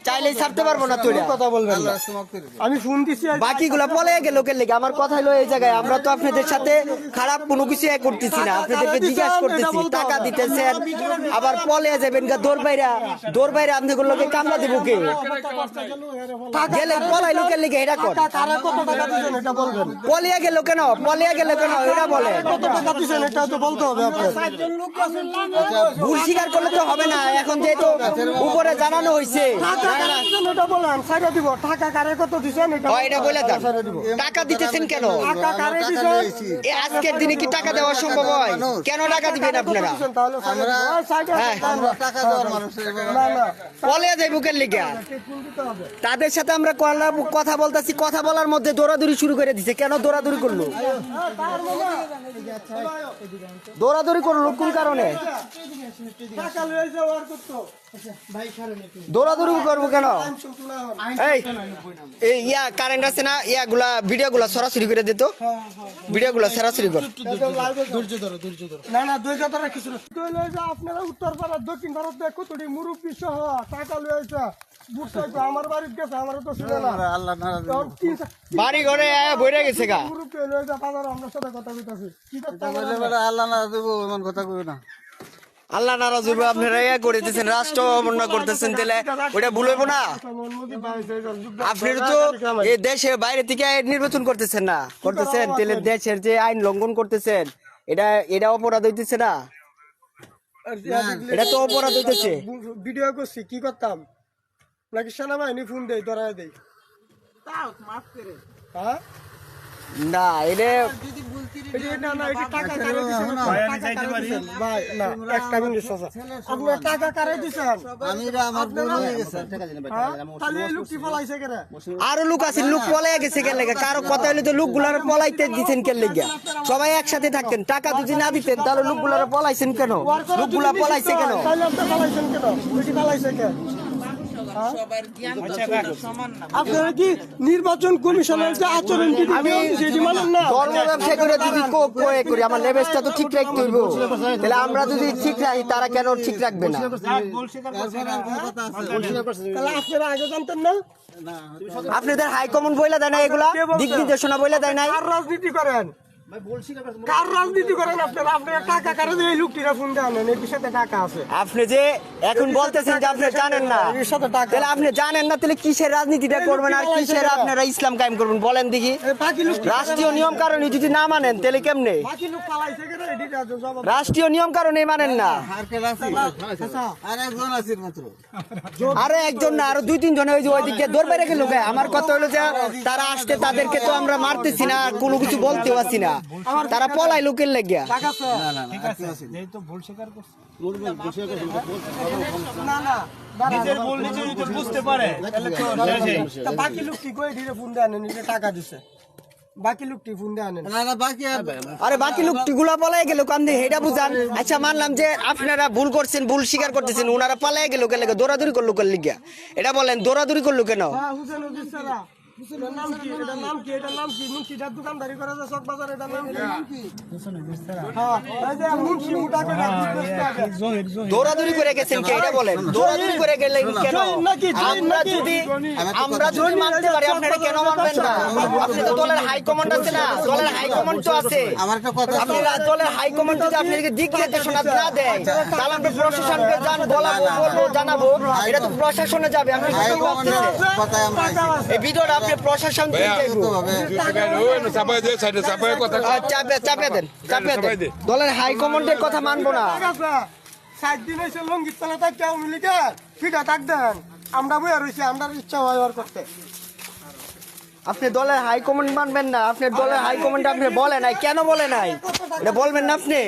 চাইলেই ছাড়তে পারবো না তুই কথা বলবেন না। আমি ফোন দিছি বাকিগুলা পলে গেল লোকের লেগে আমার কথা হলো এই জায়গায় আমরা তো আপনাদের সাথে খারাপ কোনো কিছু করতেছি না আপনাদেরকে জিজ্ঞাসা করতেছি টাকা দিতেছেন আবার পলে যাবেন গা দৌড় বাইরে আপনাদের লোকে কামলা দেবো কে গেলে পলাই লোকের লেগে এটা কর কারা কত টাকা দিবেন এটা বলবেন। পলিয়া গেল কেন এটা বলে কত টাকা দিবেন এটা তো বলতে হবে আপনার। ভুল স্বীকার করলে তো হবে না এখন যেহেতু উপরে জানানো হয়েছে টাকা কারা দিবেন এটা বলেন, ছাইড়া দিব। টাকা কারে কত দিবেন এটা এটা বলে দেন টাকা দিতেছেন কেন টাকা কারে দিবেন এই আজকের দিনে কি টাকা দেওয়া সম্ভব হয় কেন টাকা দিবেন আপনারা তাহলে আমরা টাকা দেওয়ার মানুষ না না পলিয়া যাই বুকের লিগা ফোন দিতে হবে। তাদের সাথে আমরা কথা বলতেছি কথা বলার মধ্যে দৌড়াদৌড়ি শুরু করে দিছে কেন দৌড়াদৌড়ি করলো দৌড়াদৌড়ি করলো কোন কারণে টাকা লয়ে যাও আর কত দৌড়াদৌড়ি করবো কেন এই ইয়া কারেন্ট আছে না ইয়াগুলা ভিডিও গুলা সরাসরি করে দিত ভিডিও গুলা সরাসরি কর না না দুই কথা কিছু না তুই লয়ে যা আপনারা উত্তর ভারত দক্ষিণ ভারত দেখ কতটি মুরব্বী সহ টাকা লয়ে যা বুঝতে আমার বাড়িতে গেছে আমার তো ছিল না আল্লাহ বাড়ি ঘরে বইরে গেছে গা মুরব্বী লয়ে যা বাজার আমরা সাথে কথা কইতাছি কি করতে আল্লাহ না দেবো এমন কথা কই না। আল্লাহ নারাজ হইব আপনারা ইয়া করে দিতেছেন রাষ্ট্র অবমাননা করতেছেন তাহলে ওটা ভুল হইব না আপনারা তো এই দেশের বাইরে থেকে নির্বাচন করতেছেন না করতেছেন তাহলে দেশের যে আইন লঙ্ঘন করতেছেন এটা অপরাধ হইতেছে না এটা তো অপরাধ হইতেছে ভিডিও করছি কি করতাম নাকি সেনাবাহিনী ফোন দেই ধরায় দেই হ্যাঁ না এটা না না এটা টাকা কারে দিছেন ভাই না একটা মিনিট চাচা আপনি টাকা কারে দিছেন আমি আমার ভুল হয়ে গেছে। তাহলে এই লোকটি ফলাইছে কেন আরো লোক আছে লোক পলাই গেছে কেন লেগে কারো কথা হইলে তো লোকগুলার পলাইতে দিতেন কেন লেগে সবাই একসাথে থাকতেন টাকা যদি না দিতেন তাহলে লোকগুলার পলাইছেন কেন লোকগুলা পলাইছে কেন তাহলে আপনি ফলাইছেন কেন বেশি ফলাইছে কেন আপনারা কি নির্বাচন কমিশনের যে আচরণ সেটি মানেন না ধর্ম ব্যবসা করে যদি করি আমার লেভেলটা তো ঠিক রাখতে হইব তাহলে আমরা যদি ঠিক রাখি তারা কেন ঠিক রাখবে না তাহলে আপনারা আগে জানতেন না আপনাদের হাইকমান্ড বইলা দেয় না এগুলা দিক নির্দেশনা বইলা দেয় নাই আর রাজনীতি করেন কার রাজনীতি করেন আপনারা আপনারা টাকা কারে দিয়ে এই লোকটিরা ফোন দেন এই বিষয়তে টাকা আছে আপনি যে এখন বলতেছেন যে আপনি জানেন না এর সাথে টাকা তাহলে আপনি জানেন না তাহলে কিসের রাজনীতিটা করবেন আর কিসের আপনারা ইসলাম কায়েম করবেন বলেন দেখি বাকি লোক রাষ্ট্রীয় নিয়ম কারণে যদি না মানেন তাহলে কেমনে বাকি লোক পালাইছে কেন এদিকে জবাব রাষ্ট্রীয় নিয়ম কারণে মানেন না আর একজন আছে মাত্র। আরো একজন না আরো দুই তিনজন ওই যে ওইদিকে দৌড় বেড়ে গেল আমার কথা হলো যে তারা আসতে তাদেরকে তো আমরা মারতেছি না আর কোনো কিছু বলতেও আসি না তারা পলাই লোকের লেগিয়া টাকা আছে না না নিজের ভুল নিজে যদি বুঝতে পারে তাহলে তো তা বাকি লোকটি কই দিলে ফোন দেন নিজে টাকা দিছে বাকি লোকটি ফোন দেন না না বাকি আর আরে বাকি লোকটি গুলা পলাই গেল কান্দে হেটা বুঝান আচ্ছা মানলাম যে আপনারা ভুল করছেন ভুল স্বীকার করতেছেন ওনারা পালাই গেল কেন দৌড়াদৌড়ি করলো কেন লিগা এটা বলেন দৌড়াদৌড়ি করলো কেন হ্যাঁ হুসেন উদ্দিসারা এটার নাম কি এটার নাম কি এটার নাম কি মুন্সিটার দোকানদারি করে যে চক বাজার এটার নাম কি হুসেন উদ্দিসারা হ্যাঁ এই যে মুন্সি উঠাকে দৌড়াদৌড়ি করে গেছেন কে এটা বলেন দৌড়াদৌড়ি করে গেলেন কেন আমরা যদি মানতে পারি আপনারা কেন মানবেন না আপনি তো দলের হাই কমান্ড আছে না দলের হাই কমান্ড তো আছে আমার একটা কথা আপনারা দলের হাই কমান্ড যদি আপনাদেরকে দিক নির্দেশনা না দেয় তাহলে আমরা প্রশাসনকে বলবো জানাবো এটা তো প্রশাসনে যাবে আপনি কি ভাবতেছেন কথা আমরা এই ভিডিওটা আপনি প্রশাসন থেকে চাপে দেন দলের হাই কমান্ডের কথা মানবো না 7 দিন এসে লঙ্গিত তলা তাই কেউ মিলিকে ফিটা থাক দেন আমরা বইয়া রইছি আমরা ইচ্ছা হয় আর করতে আপনি দলের হাই কমান্ড মানবেন না আপনার দলের হাই কমান্ড আপনি বলে নাই কেন বলে নাই এটা বলবেন না আপনি